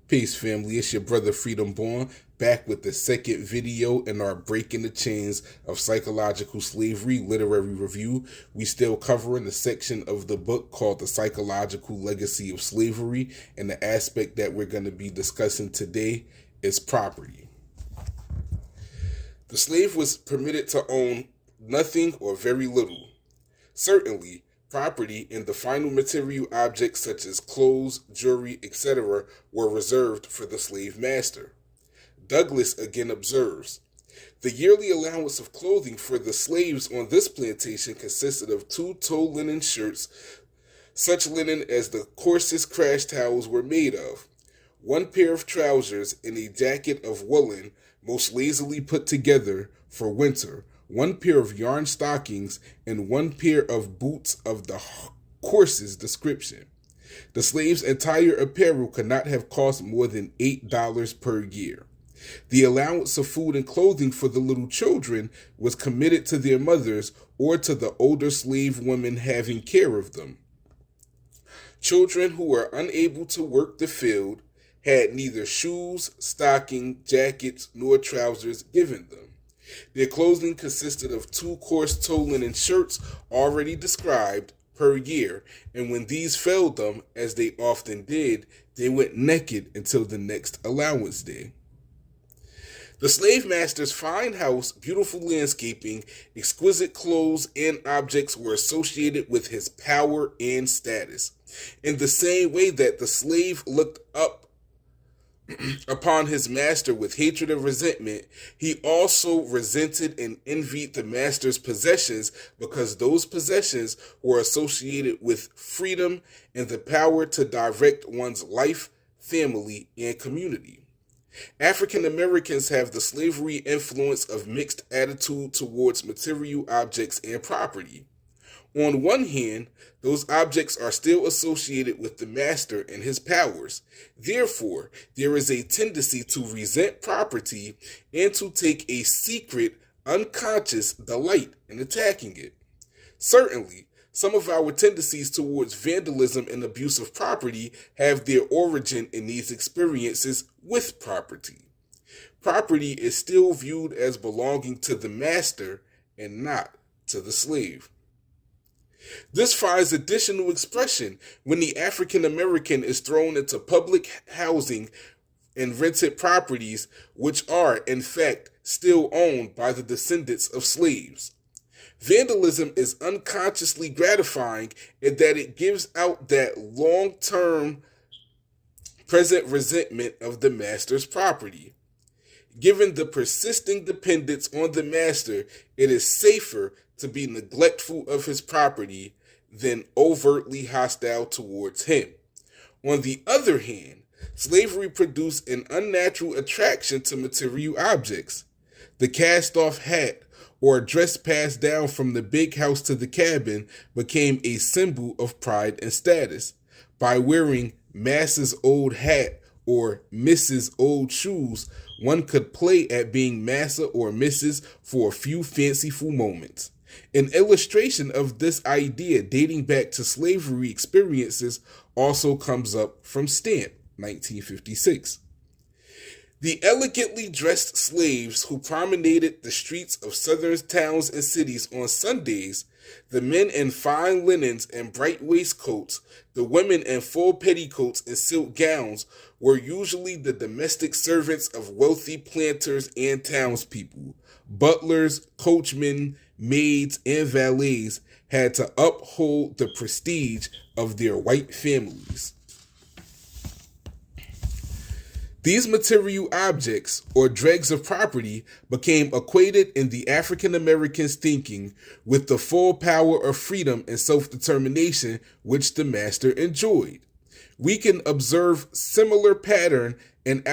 Peace, family. It's your brother Freedom Born, back with the second video in our Breaking the Chains of Psychological Slavery literary review. We still covering the section of the book called The Psychological Legacy of Slavery, and the aspect that we're going to be discussing today is property. The slave was permitted to own nothing or very little. Certainly, property and the final material objects such as clothes, jewelry, etc. were reserved for the slave master. Douglas again observes, the yearly allowance of clothing for the slaves on this plantation consisted of 2 tow linen shirts, such linen as the coarsest crash towels were made of, 1 pair of trousers, and a jacket of woolen, most lazily put together for winter, 1 pair of yarn stockings, and 1 pair of boots of the coarsest description. The slave's entire apparel could not have cost more than $8 per year. The allowance of food and clothing for the little children was committed to their mothers or to the older slave women having care of them. Children who were unable to work the field had neither shoes, stocking, jackets, nor trousers given them. Their clothing consisted of 2 coarse tow linen shirts already described per year, and when these failed them, as they often did, they went naked until the next allowance day. The slave master's fine house, beautiful landscaping, exquisite clothes, and objects were associated with his power and status. In the same way that the slave looked up upon his master with hatred and resentment, he also resented and envied the master's possessions because those possessions were associated with freedom and the power to direct one's life, family, and community. African Americans have the slavery influence of mixed attitude towards material objects and property. On one hand, those objects are still associated with the master and his powers. Therefore, there is a tendency to resent property and to take a secret, unconscious delight in attacking it. Certainly, some of our tendencies towards vandalism and abuse of property have their origin in these experiences with property. Property is still viewed as belonging to the master and not to the slave. This finds additional expression when the African American is thrown into public housing and rented properties, which are, in fact, still owned by the descendants of slaves. Vandalism is unconsciously gratifying in that it gives out that long-term present resentment of the master's property. Given the persisting dependence on the master, it is safer to be neglectful of his property than overtly hostile towards him. On the other hand, slavery produced an unnatural attraction to material objects. The cast-off hat or dress passed down from the big house to the cabin became a symbol of pride and status. By wearing Massa's old hat or Mrs. old shoes, one could play at being Massa or Mrs. for a few fanciful moments. An illustration of this idea dating back to slavery experiences also comes up from Stamp, 1956. The elegantly dressed slaves who promenaded the streets of southern towns and cities on Sundays, the men in fine linens and bright waistcoats, the women in full petticoats and silk gowns, were usually the domestic servants of wealthy planters and townspeople. Butlers, coachmen, maids, and valets had to uphold the prestige of their white families. These material objects, or dregs of property, became equated in the African Americans' thinking with the full power of freedom and self-determination which the master enjoyed. We can observe similar pattern in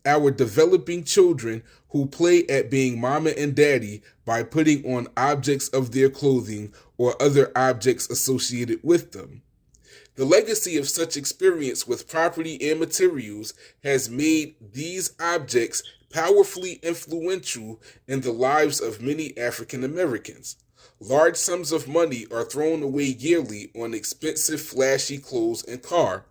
our developing children who play at being mama and daddy by putting on objects of their clothing or other objects associated with them. The legacy of such experience with property and materials has made these objects powerfully influential in the lives of many African Americans. Large sums of money are thrown away yearly on expensive, flashy clothes and car,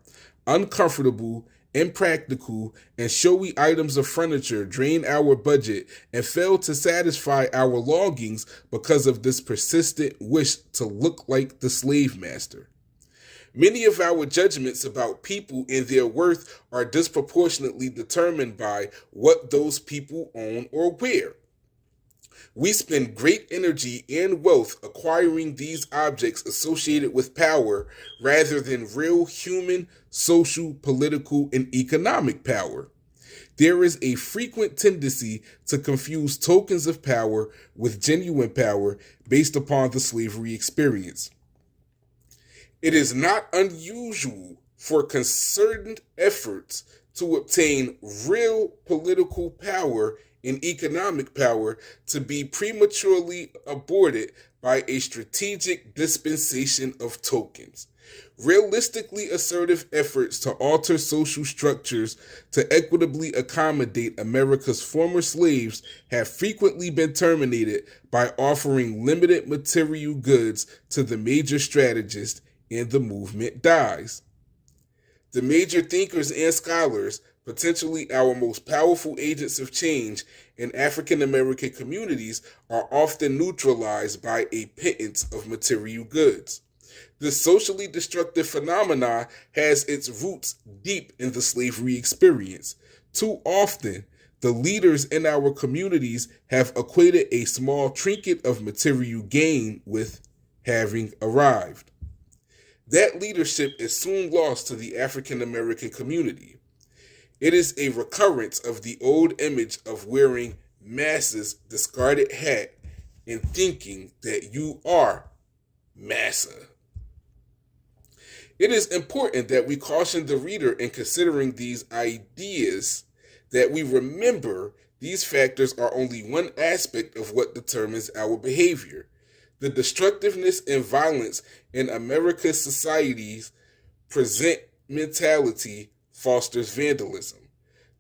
uncomfortable impractical, and showy items of furniture drain our budget and fail to satisfy our longings because of this persistent wish to look like the slave master. Many of our judgments about people and their worth are disproportionately determined by what those people own or wear. We spend great energy and wealth acquiring these objects associated with power rather than real human, social, political, and economic power. There is a frequent tendency to confuse tokens of power with genuine power based upon the slavery experience. It is not unusual for concerted efforts to obtain real political power and economic power to be prematurely aborted by a strategic dispensation of tokens. Realistically assertive efforts to alter social structures to equitably accommodate America's former slaves have frequently been terminated by offering limited material goods to the major strategists, and the movement dies. The major thinkers and scholars, potentially our most powerful agents of change in African American communities, are often neutralized by a pittance of material goods. This socially destructive phenomenon has its roots deep in the slavery experience. Too often, the leaders in our communities have equated a small trinket of material gain with having arrived. That leadership is soon lost to the African American community. It is a recurrence of the old image of wearing massa's discarded hat and thinking that you are massa. It is important that we caution the reader in considering these ideas, that we remember these factors are only one aspect of what determines our behavior. The destructiveness and violence in America's societies present mentality fosters vandalism.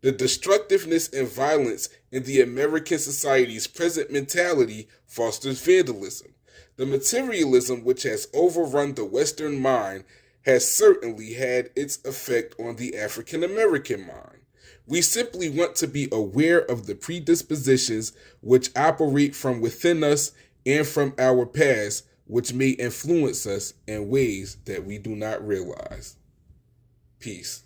The destructiveness and violence in the American society's present mentality fosters vandalism. The materialism which has overrun the Western mind has certainly had its effect on the African American mind. We simply want to be aware of the predispositions which operate from within us and from our past, which may influence us in ways that we do not realize. Peace.